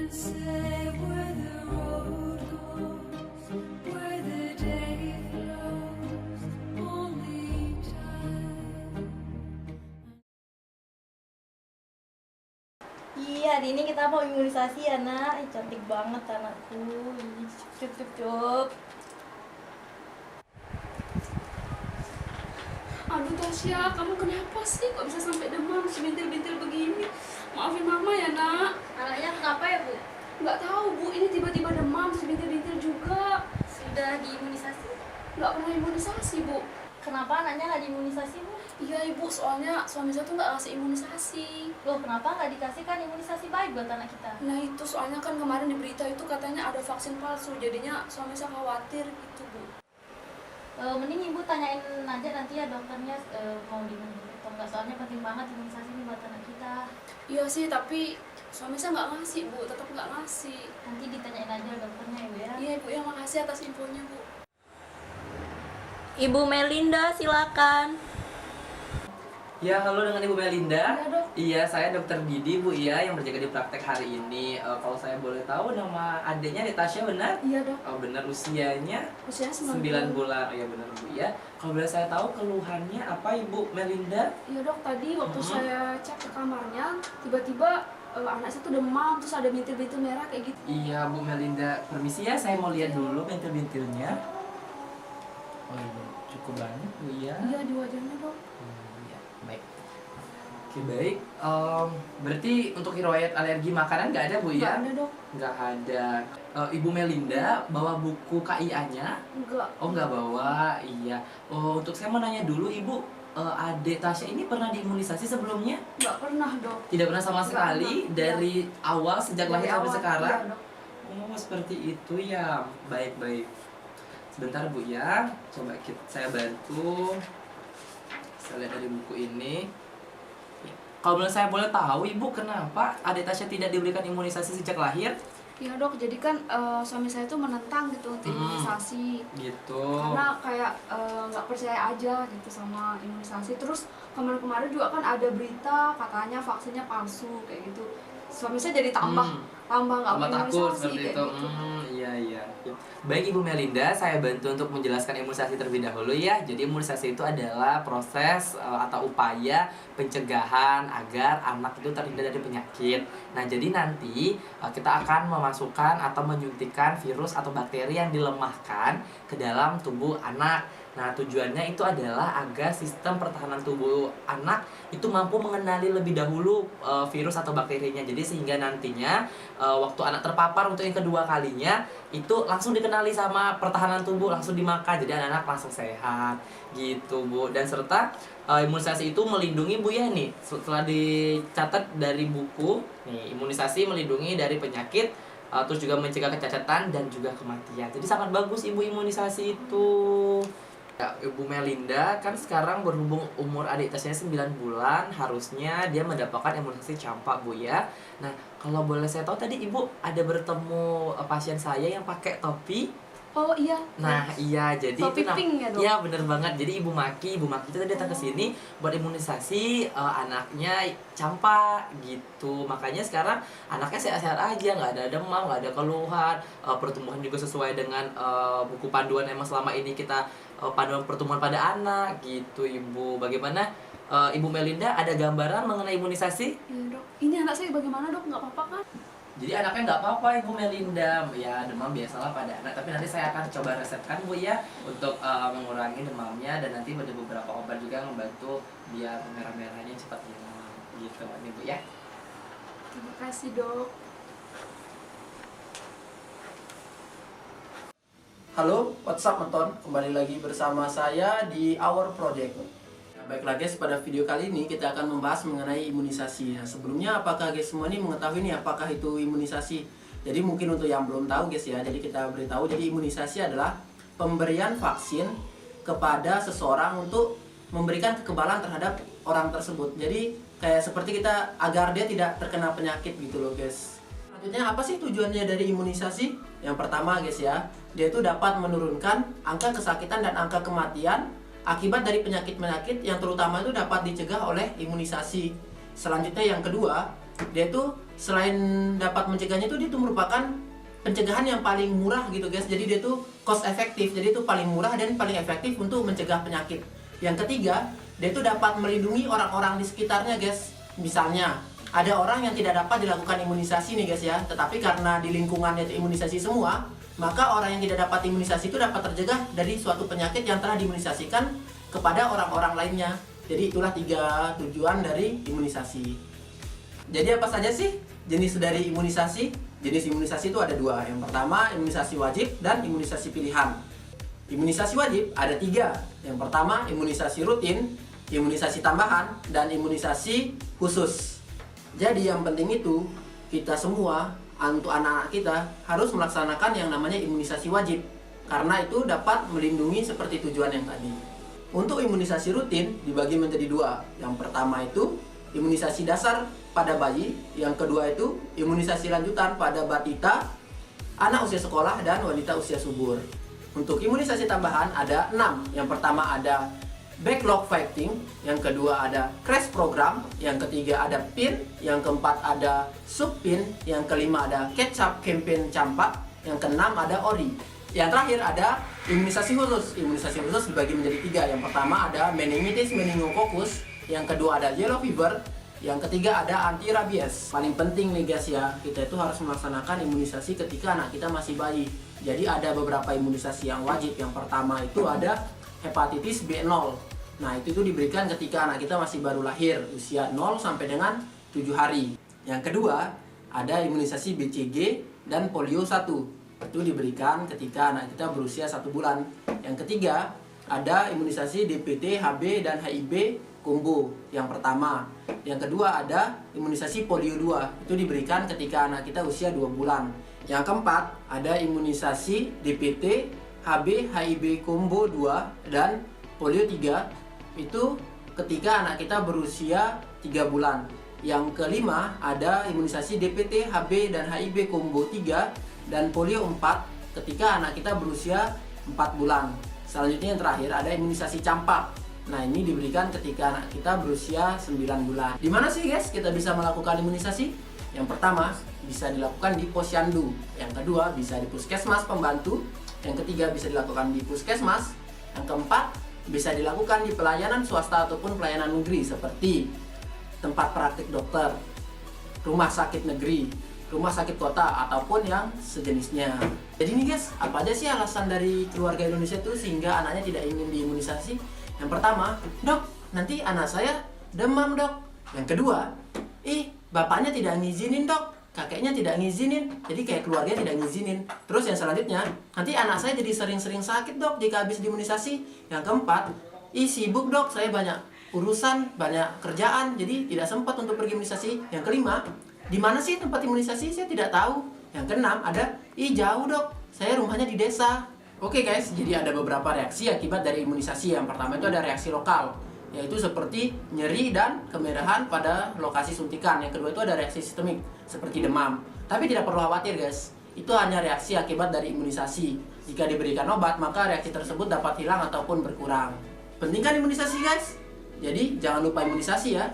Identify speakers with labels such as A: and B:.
A: say where the road goes, where the day flows, only time.
B: Iya, hari ini kita mau imunisasi ya, Nak. Ih, cantik banget anakku. Ih, cup, cup, cup.
C: Aduh Tasya, kamu kenapa sih? Kok bisa sampai demam, sebintil-bintil begini? Maafin mama ya nak.
B: Anaknya kenapa ya, Bu?
C: Nggak tahu bu, ini tiba-tiba demam, sebintil-bintil juga.
B: Sudah diimunisasi?
C: Nggak pernah imunisasi bu.
B: Kenapa anaknya nggak diimunisasi, Bu?
C: Iya ibu, soalnya suami saya tuh nggak ngasih imunisasi.
B: Loh, kenapa nggak dikasihkan imunisasi baik buat anak kita?
C: Nah itu soalnya kan kemarin di berita itu katanya ada vaksin palsu, jadinya suami saya khawatir gitu bu.
B: Mending Ibu tanyain aja nanti ya dokternya mau diimunisasi atau enggak. Soalnya penting banget imunisasi ini buat anak kita.
C: Iya sih, tapi suami saya nggak ngasih bu, tetap nggak ngasih.
B: Nanti ditanyain aja dokternya ya, Bu ya.
C: Iya ibu, yang makasih atas infonya bu.
B: Ibu Melinda, silakan.
D: Ya, halo dengan Ibu Melinda.
C: Iya, Dok.
D: Iya, saya Dokter Didi, Bu Iya, yang berjaga di praktek hari ini. Kalau saya boleh tahu nama adiknya Tasya benar?
C: Iya dok,
D: Oh, benar usianya
C: usia
D: 9 bulan. Oh, ya benar Bu ya. Kalau boleh saya tahu keluhannya apa Ibu Melinda?
C: Iya dok, tadi waktu
D: Mhm.
C: saya cek ke kamarnya, tiba-tiba anak saya tuh demam, terus ada bintil-bintil merah kayak gitu.
D: Iya, Bu Melinda. Permisi ya, saya mau lihat dulu bintil-bintilnya. Oh, iya, cukup banyak Bu ya.
C: Iya di wajahnya dok.
D: Iya, baik. Oke, baik. Berarti untuk riwayat alergi makanan nggak ada Bu
C: Nggak
D: ya?
C: ada dok,
D: Nggak ada. Ibu Melinda bawa buku KIA-nya?
C: nggak.
D: Oh, nggak bawa. Iya. Oh, untuk saya mau nanya dulu Ibu, adik Tasya ini pernah diimunisasi sebelumnya?
C: Nggak pernah dok.
D: Tidak pernah sama
C: Nggak
D: sekali
C: pernah.
D: dari awal sejak lahir
C: Dari
D: sampai
C: awal,
D: sekarang?
C: iya, dok.
D: Oh, seperti itu ya. Baik-baik. Sebentar Bu ya. Coba saya bantu. Saya lihat dari buku ini. Kalau boleh saya boleh tahu Ibu kenapa adik Tasya tidak diberikan imunisasi sejak lahir?
C: Iya dok, jadi kan suami saya tuh menentang gitu untuk imunisasi.
D: Gitu.
C: Karena kayak nggak percaya aja gitu sama imunisasi. Terus kemarin-kemarin juga kan ada berita katanya vaksinnya palsu kayak gitu. Suami saya jadi tambah nggak
D: Tambah
C: mau
D: takut
C: imunisasi
D: seperti
C: kayak
D: itu.
C: gitu.
D: Iya, iya. Baik Ibu Melinda, saya bantu untuk menjelaskan imunisasi terlebih dahulu ya. Jadi imunisasi itu adalah proses atau upaya pencegahan agar anak itu terhindar dari penyakit. Nah, jadi nanti kita akan memasukkan atau menyuntikkan virus atau bakteri yang dilemahkan ke dalam tubuh anak. Nah, tujuannya itu adalah agar sistem pertahanan tubuh anak itu mampu mengenali lebih dahulu virus atau bakterinya. Jadi sehingga nantinya waktu anak terpapar untuk yang kedua kalinya itu langsung dikenali sama pertahanan tubuh, langsung dimakan. Jadi anak-anak langsung sehat gitu, Bu. Dan serta imunisasi itu melindungi Bu ya nih. Setelah dicatat dari buku, nih imunisasi melindungi dari penyakit, terus juga mencegah kecacatan dan juga kematian. Jadi sangat bagus Ibu imunisasi itu. Ya, Ibu Melinda kan sekarang berhubung umur adik Tasya 9 bulan, harusnya dia mendapatkan imunisasi campak Bu ya. Nah, kalau boleh saya tahu tadi Ibu ada bertemu pasien saya yang pakai topi.
C: Oh iya.
D: Nah, iya jadi
C: Topi
D: itu
C: pink ya, Dok?
D: Iya, bener banget. Jadi Ibu Maki itu tadi datang ke sini buat imunisasi anaknya campak gitu. Makanya sekarang anaknya sehat-sehat aja, nggak ada demam, nggak ada keluhan, pertumbuhan juga sesuai dengan buku panduan emang selama ini kita panduan pertumbuhan pada anak gitu, Ibu. Bagaimana Ibu Melinda ada gambaran mengenai imunisasi?
C: Iya dok. Ini anak saya bagaimana dok? Nggak apa-apa kan?
D: Jadi anaknya nggak apa-apa Ibu Melinda, ya demam biasalah pada anak. Tapi nanti saya akan coba resepkan Bu ya untuk mengurangi demamnya, dan nanti ada beberapa obat juga yang membantu biar merah-merahnya cepat hilang gitu ini Bu ya.
C: Terima kasih dok.
E: Halo, what's up menton? Kembali lagi bersama saya di Our Project. Nah, baiklah guys, pada video kali ini kita akan membahas mengenai imunisasi. Nah, sebelumnya apakah guys semua ini mengetahui nih apakah itu imunisasi? Jadi mungkin untuk yang belum tahu guys ya, jadi kita beritahu. Jadi imunisasi adalah pemberian vaksin kepada seseorang untuk memberikan kekebalan terhadap orang tersebut. Jadi kayak seperti kita agar dia tidak terkena penyakit gitu loh guys. Selanjutnya apa sih tujuannya dari imunisasi? Yang pertama guys ya, dia itu dapat menurunkan angka kesakitan dan angka kematian akibat dari penyakit-penyakit yang terutama itu dapat dicegah oleh imunisasi. Selanjutnya yang kedua, dia tuh selain dapat mencegahnya itu dia tuh merupakan pencegahan yang paling murah gitu guys. Jadi dia tuh cost efektif, jadi itu paling murah dan paling efektif untuk mencegah penyakit. Yang ketiga, dia tuh dapat melindungi orang-orang di sekitarnya guys. Misalnya ada orang yang tidak dapat dilakukan imunisasi nih guys ya, tetapi karena di lingkungannya itu imunisasi semua, maka orang yang tidak dapat imunisasi itu dapat tercegah dari suatu penyakit yang telah diimunisasikan kepada orang-orang lainnya. Jadi itulah 3 tujuan dari imunisasi. Jadi apa saja sih jenis dari imunisasi? Jenis imunisasi itu ada 2. Yang pertama imunisasi wajib dan imunisasi pilihan. Imunisasi wajib ada 3. Yang pertama imunisasi rutin, imunisasi tambahan, dan imunisasi khusus. Jadi yang penting itu kita semua untuk anak-anak kita harus melaksanakan yang namanya imunisasi wajib, karena itu dapat melindungi seperti tujuan yang tadi. Untuk imunisasi rutin dibagi menjadi 2. Yang pertama itu imunisasi dasar pada bayi, yang kedua itu imunisasi lanjutan pada batita, anak usia sekolah, dan wanita usia subur. Untuk imunisasi tambahan ada 6. Yang pertama ada backlog fighting, yang kedua ada crash program, yang ketiga ada PIN, yang keempat ada subpin, yang kelima ada catch up campaign campak, yang keenam ada ORI. Yang terakhir ada imunisasi khusus. Imunisasi khusus dibagi menjadi 3. Yang pertama ada meningitis meningococcus, yang kedua ada yellow fever, yang ketiga ada anti rabies. Paling penting nih guys ya, kita itu harus melaksanakan imunisasi ketika anak kita masih bayi. Jadi ada beberapa imunisasi yang wajib. Yang pertama itu ada hepatitis B0. Nah itu diberikan ketika anak kita masih baru lahir, usia 0 sampai dengan 7 hari. Yang kedua ada imunisasi BCG dan polio 1. Itu diberikan ketika anak kita berusia 1 bulan. Yang ketiga ada imunisasi DPT, HB, dan HIV combo yang pertama. Yang kedua ada imunisasi polio 2. Itu diberikan ketika anak kita usia 2 bulan. Yang keempat ada imunisasi DPT, HB, HIV combo 2, dan polio 3. Itu ketika anak kita berusia 3 bulan. Yang kelima ada imunisasi DPT, HB, dan HIV combo 3 dan polio 4 ketika anak kita berusia 4 bulan. Selanjutnya yang terakhir ada imunisasi campak. Nah ini diberikan ketika anak kita berusia 9 bulan. Di mana sih guys kita bisa melakukan imunisasi? Yang pertama bisa dilakukan di posyandu. Yang kedua bisa di puskesmas pembantu. Yang ketiga bisa dilakukan di puskesmas. Yang keempat bisa dilakukan di pelayanan swasta ataupun pelayanan negeri seperti tempat praktik dokter, rumah sakit negeri, rumah sakit kota, ataupun yang sejenisnya. Jadi nih guys, apa aja sih alasan dari keluarga Indonesia itu sehingga anaknya tidak ingin diimunisasi? Yang pertama, dok, nanti anak saya demam dok. Yang kedua, bapaknya tidak ngizinin dok, kakeknya tidak ngizinin, jadi kayak keluarga tidak ngizinin. Terus yang selanjutnya, nanti anak saya jadi sering-sering sakit dok jika habis diimunisasi. Yang keempat, sibuk dok, saya banyak urusan, banyak kerjaan, jadi tidak sempat untuk pergi imunisasi. Yang kelima, di mana sih tempat imunisasi? Saya tidak tahu. Yang keenam ada, jauh dok, saya rumahnya di desa. Oke guys, jadi ada beberapa reaksi akibat dari imunisasi. Yang pertama itu ada reaksi lokal, yaitu seperti nyeri dan kemerahan pada lokasi suntikan. Yang kedua itu ada reaksi sistemik, seperti demam. Tapi tidak perlu khawatir guys, itu hanya reaksi akibat dari imunisasi. Jika diberikan obat, maka reaksi tersebut dapat hilang ataupun berkurang. Penting kan imunisasi guys? Jadi jangan lupa imunisasi ya.